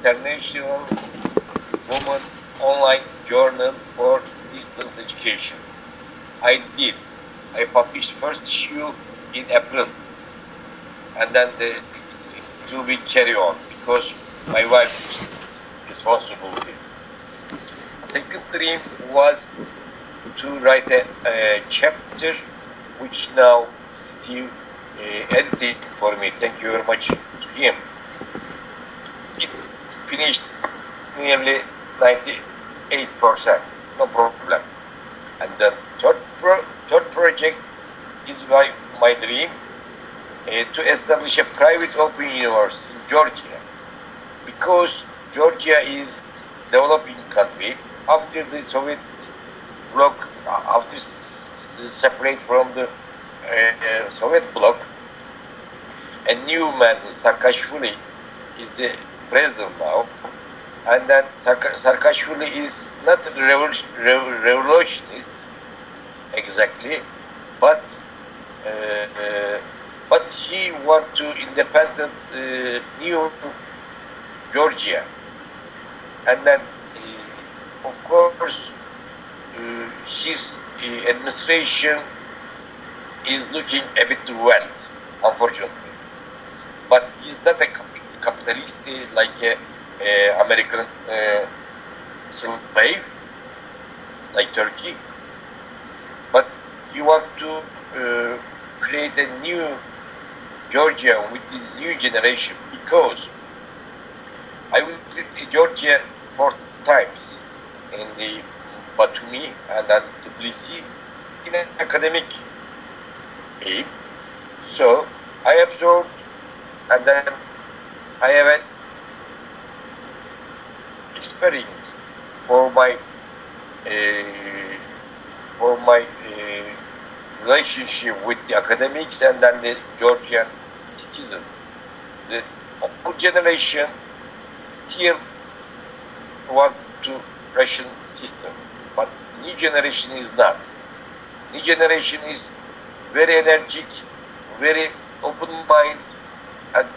International Women Online Journal for Distance Education. I did. I published first issue in April, and then it will be carry on because my wife's responsibility. Second dream was to write a chapter, which now Steve edited for me. Thank you very much to him. It finished nearly 98%, no problem. And the third project is my dream, to establish a private open university in Georgia, because Georgia is developing country after the Soviet bloc, after separate from the Soviet bloc. A new man, Saakashvili, is the president now, and then Saakashvili is not a revolutionist exactly, but he want to independent new Georgia, and then of course his administration is looking a bit to west, unfortunately, but he's not a capitalist like American slave like Turkey, but you want to create a new Georgia with the new generation, because I visited Georgia 4 times in the Batumi and then Tbilisi in an academic aim. So I absorbed, and then I have an experience for my relationship with the academics and then the Georgian citizen. The old generation still want to Russian system, but new generation is not. New generation is very energetic, very open-minded, and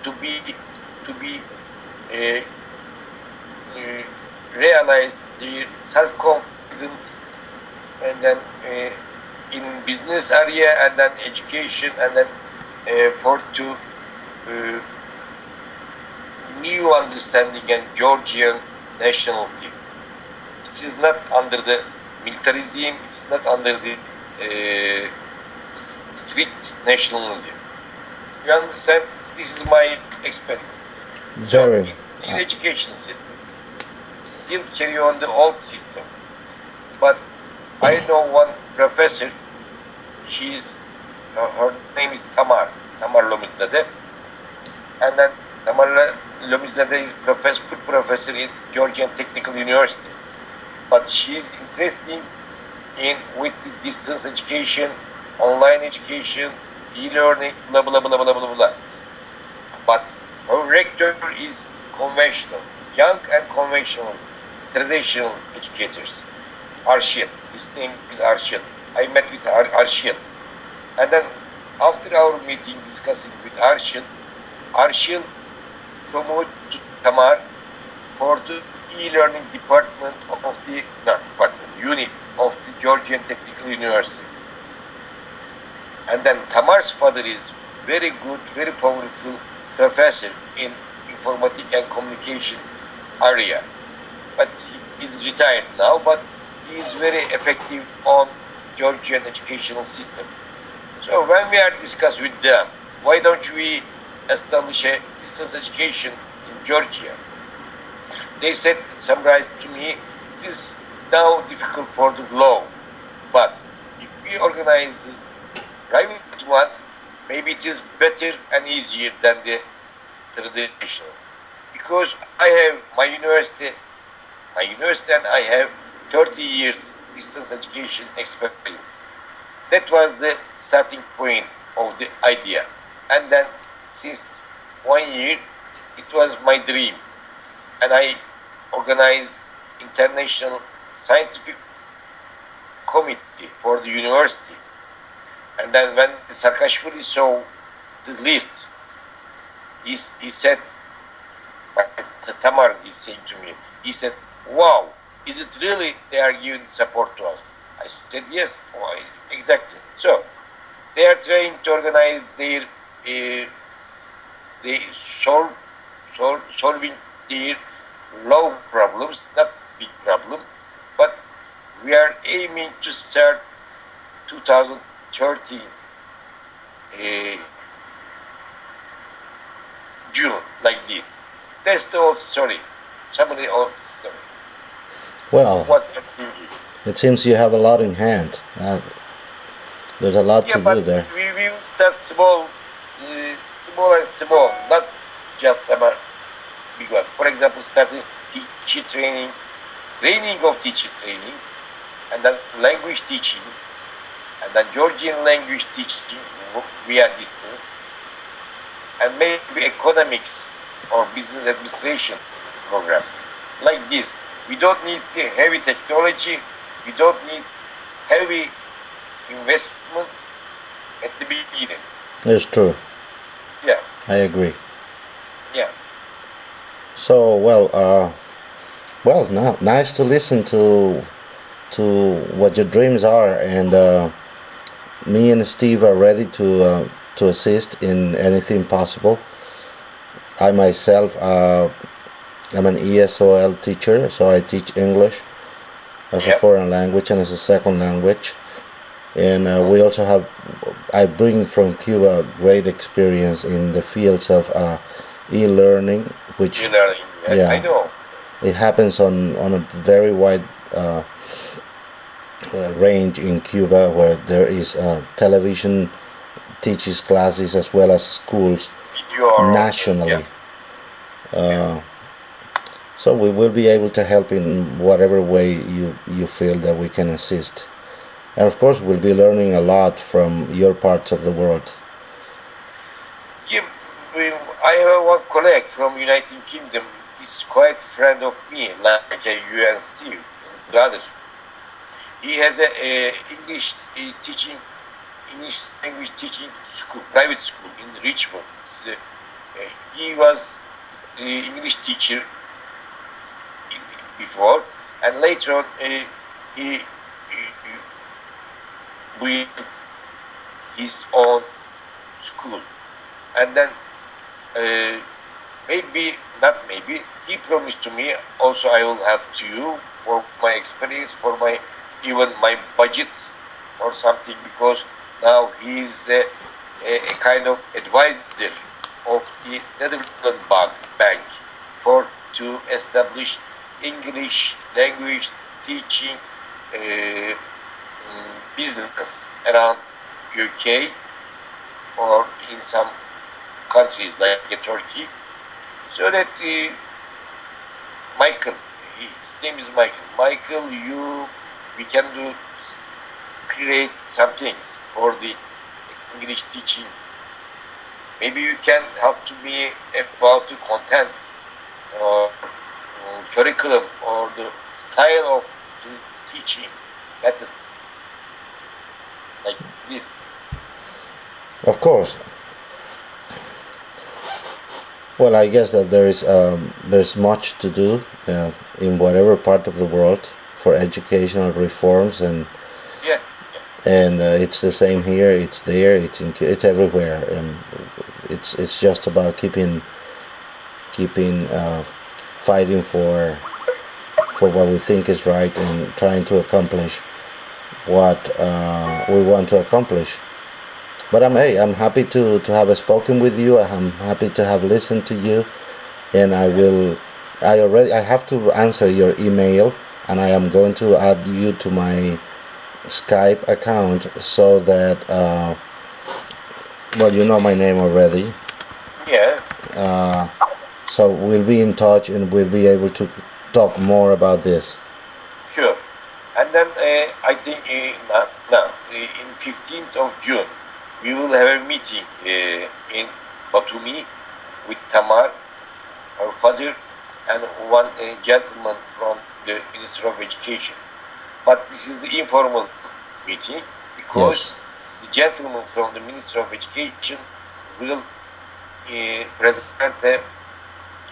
to be realize their self-confidence, and then in business area, and then education, and then for to new understanding and Georgian nationality. It is not under the militarism, it is not under the strict nationalism. You understand? This is my experience. Very. So in education system, still carry on the old system. But I know one professor, her name is Tamar Lomizadeh, and then Tamar Lomizadeh is food professor in Georgian Technical University. But she is interested with the distance education, online education, e-learning, blah blah blah blah blah blah. But her rector is conventional, young and conventional, traditional educators. Arshil, his name is Arshil. I met with Arshil, and then after our meeting discussing with Arshil promoted Tamar for the e-learning department of the unit of the Georgian Technical University. And then Tamar's father is very good, very powerful professor in informatics and communication area, but he is retired now, but he is very effective on Georgian educational system. So when we are discussing with them, why don't we establish a distance education in Georgia? They said, summarized to me, it is now difficult for the law, but if we organize the private one, maybe it is better and easier than the traditional. Because I have my university and I have 30 years distance education experience. That was the starting point of the idea. And then since 1 year, it was my dream. And I organized international scientific committee for the university. And then when Saakashvili saw the list, he said, Tamar is saying to me, he said, wow, is it really they are giving support to us? I said, yes, why? Exactly. So, they are trying to organize they solving their low problems, not big problem, but we are aiming to start 2013 June like this. That's the old story. Some of the old story. Well, What I'm thinking. it seems you have a lot in hand. There's a lot Yeah, to but do there. we will start small, small and small, not just about big one. For example, starting teacher training, training of teacher training, and then language teaching, and then Georgian language teaching via distance, and maybe economics or business administration program. Like this, we don't need heavy technology, we don't need heavy investment at the beginning. It's true. Yeah, I agree. yeah. So, well, nice to listen to what your dreams are, and me and Steve are ready to assist in anything possible. I myself am an ESOL teacher, so I teach English as a Yep. foreign language and as a second language. And we also have, I bring from Cuba great experience in the fields of e-learning, which, You learning. I yeah, know. it happens on a very wide range in Cuba, where there is television teaches classes as well as schools Video or also, yeah. nationally. So we will be able to help in whatever way you feel that we can assist. And of course, we'll be learning a lot from your parts of the world. Yeah, I have one colleague from United Kingdom. He's quite friend of me, like you and Steve, brother. He has a English teaching, English language teaching school, private school in Richmond. He was English teacher before, and later on he built his own school, and then maybe not maybe he promised to me also I will help to you for my experience, for my even my budget or something, because now he is a kind of advisor of the Netherlands Bank for to establish English language teaching business around UK or in some countries like Turkey, so that Michael, his name is Michael. Michael, we can create some things for the English teaching. Maybe you can help to me about the content or curriculum or the style of the teaching methods like this. Of course. Well, I guess that there's much to do in whatever part of the world for educational reforms, Yeah, and it's the same here. It's there. It's everywhere, and it's just about keeping fighting for what we think is right and trying to accomplish what we want to accomplish. But I'm happy to have spoken with you. I'm happy to have listened to you, and I have to answer your email, and I am going to add you to my Skype account so that well, you know my name already. yeah, Uh, so we'll be in touch, and we'll be able to talk more about this. sure. And then I think now in 15th of June we will have a meeting in Batumi with Tamar, her father, and one gentleman from the Ministry of Education. But this is the informal meeting because Yes. the gentleman from the Ministry of Education will present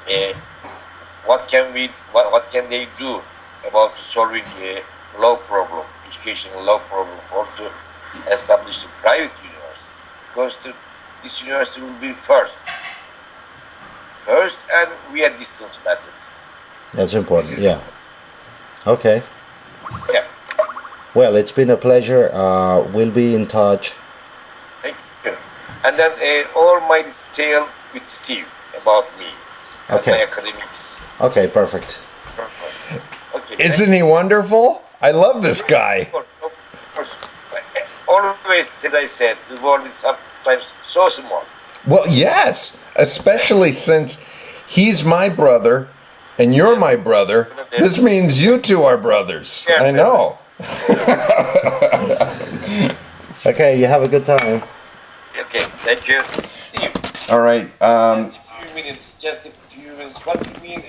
uh, what can they do about solving a law problem, educational law problem, for to establish a private university? Because this university will be first, and via distance methods. That's important. Yeah. Okay. Yeah. Well, it's been a pleasure. We'll be in touch. Thank you. And then all my detail with Steve about me and Okay. my academics. Okay, perfect. Okay. Isn't he wonderful? I love this guy. Of course. Always, as I said, the world is sometimes so small. Well, yes, especially since he's my brother and you're my brother. This means you two are brothers. I know. Okay, you have a good time. Okay, thank you, Steve. All right. Just a few minutes. What do you mean?